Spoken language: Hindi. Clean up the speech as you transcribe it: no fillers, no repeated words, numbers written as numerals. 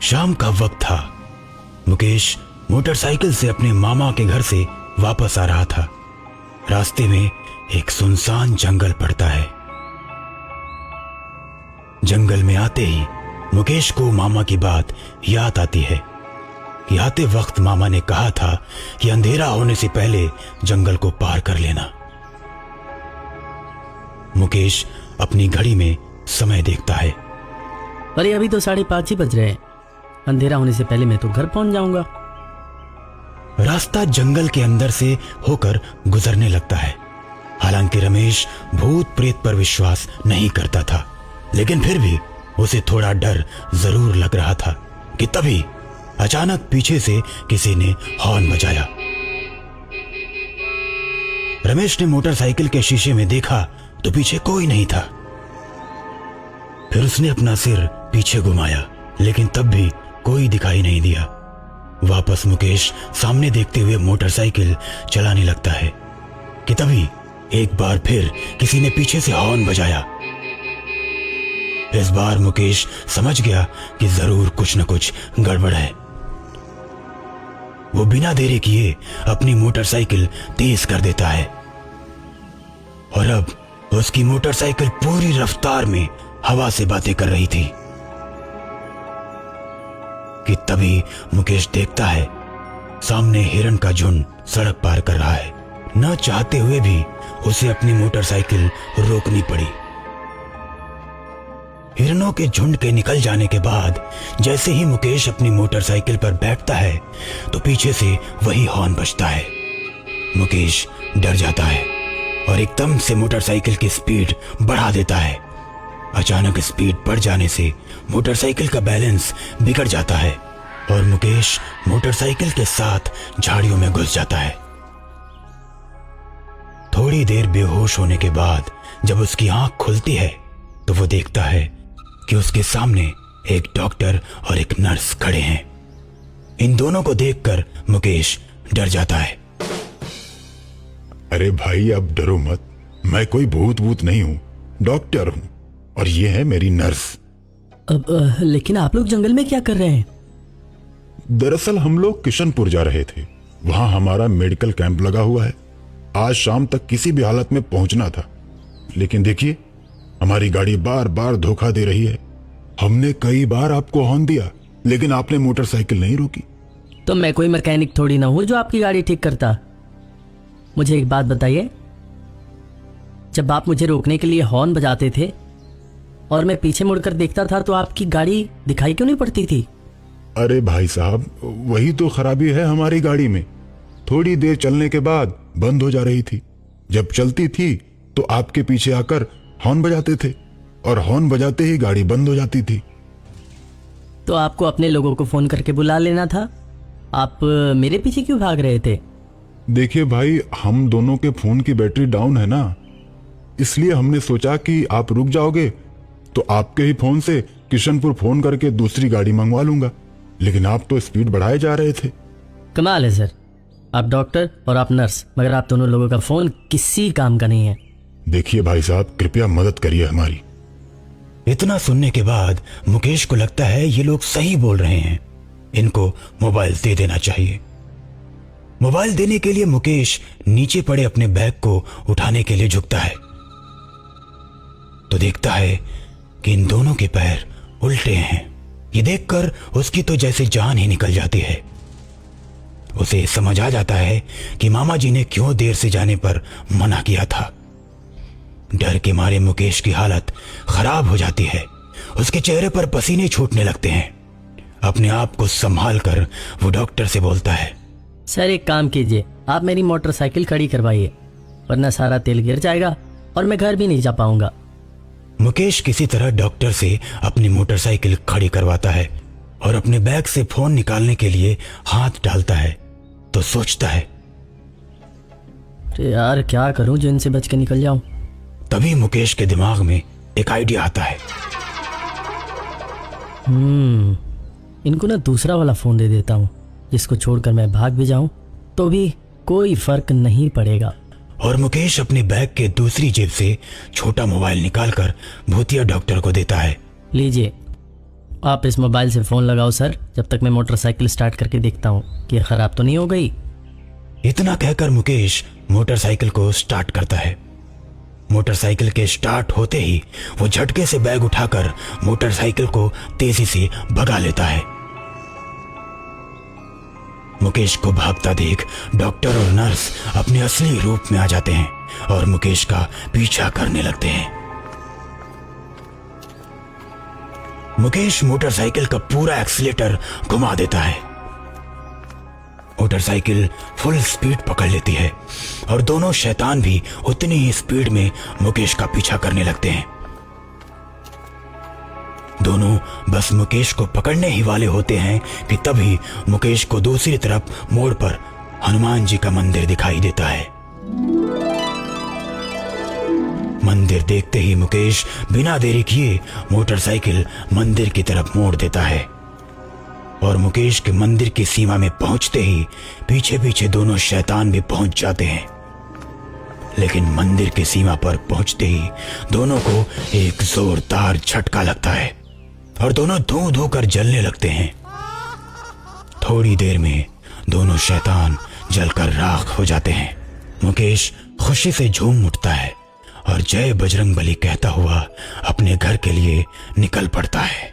शाम का वक्त था। मुकेश मोटरसाइकिल से अपने मामा के घर से वापस आ रहा था। रास्ते में एक सुनसान जंगल पड़ता है। जंगल में आते ही मुकेश को मामा की बात याद आती है कि आते वक्त मामा ने कहा था कि अंधेरा होने से पहले जंगल को पार कर लेना। मुकेश अपनी घड़ी में समय देखता है। अरे अभी तो 5:30 ही बज रहे हैं। अंधेरा होने से पहले मैं तो घर पहुंच जाऊंगा। रास्ता जंगल के अंदर से होकर गुजरने लगता है। हालांकि रमेश भूत प्रेत पर विश्वास नहीं करता था, लेकिन फिर भी उसे थोड़ा डर जरूर लग रहा था कि तभी अचानक पीछे से किसी ने हॉर्न बजाया। रमेश ने मोटरसाइकिल के शीशे में देखा तो पीछे कोई नहीं था। फिर उसने अपना सिर पीछे घुमाया, लेकिन तब भी कोई दिखाई नहीं दिया। वापस मुकेश सामने देखते हुए मोटरसाइकिल चलाने लगता है कि तभी एक बार फिर किसी ने पीछे से हॉर्न बजाया। इस बार मुकेश समझ गया कि जरूर कुछ न कुछ गड़बड़ है। वो बिना देरी किए अपनी मोटरसाइकिल तेज कर देता है और अब उसकी मोटरसाइकिल पूरी रफ्तार में हवा से बातें कर रही थी कि तभी मुकेश देखता है सामने हिरन का झुंड सड़क पार कर रहा है। न चाहते हुए भी उसे अपनी मोटरसाइकिल रोकनी पड़ी। हिरनों के झुंड के निकल जाने के बाद जैसे ही मुकेश अपनी मोटरसाइकिल पर बैठता है तो पीछे से वही हॉर्न बजता है। मुकेश डर जाता है और एकदम से मोटरसाइकिल की स्पीड बढ़ा देता है। अचानक स्पीड बढ़ जाने से मोटरसाइकिल का बैलेंस बिगड़ जाता है और मुकेश मोटरसाइकिल के साथ झाड़ियों में घुस जाता है। थोड़ी देर बेहोश होने के बाद जब उसकी आंख खुलती है तो वो देखता है कि उसके सामने एक डॉक्टर और एक नर्स खड़े हैं। इन दोनों को देखकर मुकेश डर जाता है। अरे भाई अब डरो मत, मैं कोई भूत नहीं हूँ, डॉक्टर हूँ और ये है मेरी नर्स। लेकिन आप लोग जंगल में क्या कर रहे हैं? दरअसल हम लोग किशनपुर जा रहे थे, वहां हमारा मेडिकल कैंप लगा हुआ है। आज शाम तक किसी भी हालत में पहुंचना था, लेकिन देखिए हमारी गाड़ी बार बार धोखा दे रही है। हमने कई बार आपको हॉर्न दिया लेकिन आपने मोटरसाइकिल नहीं रोकी। तो मैं कोई मैकेनिक थोड़ी ना हूं जो आपकी गाड़ी ठीक करता। मुझे एक बात बताइए, जब आप मुझे रोकने के लिए हॉर्न बजाते थे और मैं पीछे मुड़कर देखता था तो आपकी गाड़ी दिखाई क्यों नहीं पड़ती थी? अरे भाई साहब, वही तो खराबी है हमारी गाड़ी में। थोड़ी देर चलने के बाद बंद हो जा रही थी। जब चलती थी तो आपके पीछे आकर हॉर्न बजाते थे और हॉर्न बजाते ही गाड़ी बंद हो जाती थी। तो आपको अपने लोगों को फोन करके बुला लेना था। आप मेरे पीछे क्यों भाग रहे थे? देखिए भाई, हम दोनों के फोन की बैटरी डाउन है ना, इसलिए हमने सोचा कि आप रुक जाओगे तो आपके ही फोन से किशनपुर फोन करके दूसरी गाड़ी मंगवा लूंगा, लेकिन आप तो स्पीड बढ़ाए जा रहे थे। कमाल है सर, आप डॉक्टर और आप नर्स, मगर आप दोनों लोगों का फोन किसी काम का नहीं है। देखिए भाई साहब, कृपया मदद करिए हमारी। इतना सुनने के बाद मुकेश को लगता है ये लोग सही बोल रहे हैं, इनको मोबाइल दे देना चाहिए। मोबाइल देने के लिए मुकेश नीचे पड़े अपने बैग को उठाने के लिए झुकता है तो देखता है कि इन दोनों के पैर उल्टे हैं। ये देखकर उसकी तो जैसे जान ही निकल जाती है। उसे समझ आ जाता है कि मामा जी ने क्यों देर से जाने पर मना किया था। डर के मारे मुकेश की हालत खराब हो जाती है। उसके चेहरे पर पसीने छूटने लगते हैं। अपने आप को संभाल कर वो डॉक्टर से बोलता है, सर एक काम कीजिए, आप मेरी मोटरसाइकिल खड़ी करवाइए, वरना सारा तेल गिर जाएगा और मैं घर भी नहीं जा पाऊंगा। मुकेश किसी तरह डॉक्टर से अपनी मोटरसाइकिल खड़ी करवाता है और अपने बैग से फोन निकालने के लिए हाथ डालता है तो सोचता है, अरे यार क्या करूं जो इनसे बच के निकल जाऊं। तभी मुकेश के दिमाग में एक आइडिया आता है। इनको ना दूसरा वाला फोन दे देता हूं, जिसको छोड़कर मैं भाग भी जाऊं तो भी कोई फर्क नहीं पड़ेगा। और मुकेश अपने बैग के दूसरी जेब से छोटा मोबाइल निकालकर भूतिया डॉक्टर को देता है। लीजिए, आप इस मोबाइल से फ़ोन लगाओ सर, जब तक मैं मोटरसाइकिल स्टार्ट करके देखता हूँ कि ख़राब तो नहीं हो गई। इतना कहकर मुकेश मोटरसाइकिल को स्टार्ट करता है। मोटरसाइकिल के स्टार्ट होते ही वो झटके से बैग उठाकर मोटरसाइकिल को तेजी से भगा लेता है। मुकेश को भागता देख डॉक्टर और नर्स अपने असली रूप में आ जाते हैं और मुकेश का पीछा करने लगते हैं। मुकेश मोटरसाइकिल का पूरा एक्सीलेटर घुमा देता है। मोटरसाइकिल फुल स्पीड पकड़ लेती है और दोनों शैतान भी उतनी ही स्पीड में मुकेश का पीछा करने लगते हैं। दोनों बस मुकेश को पकड़ने ही वाले होते हैं कि तभी मुकेश को दूसरी तरफ मोड़ पर हनुमान जी का मंदिर दिखाई देता है। मंदिर देखते ही मुकेश बिना देरी किए मोटरसाइकिल मंदिर की तरफ मोड़ देता है और मुकेश के मंदिर की सीमा में पहुंचते ही पीछे पीछे दोनों शैतान भी पहुंच जाते हैं। लेकिन मंदिर की सीमा पर पहुंचते ही दोनों को एक जोरदार झटका लगता है और दोनों धू धू कर जलने लगते हैं। थोड़ी देर में दोनों शैतान जलकर राख हो जाते हैं। मुकेश खुशी से झूम उठता है और जय बजरंगबली कहता हुआ अपने घर के लिए निकल पड़ता है।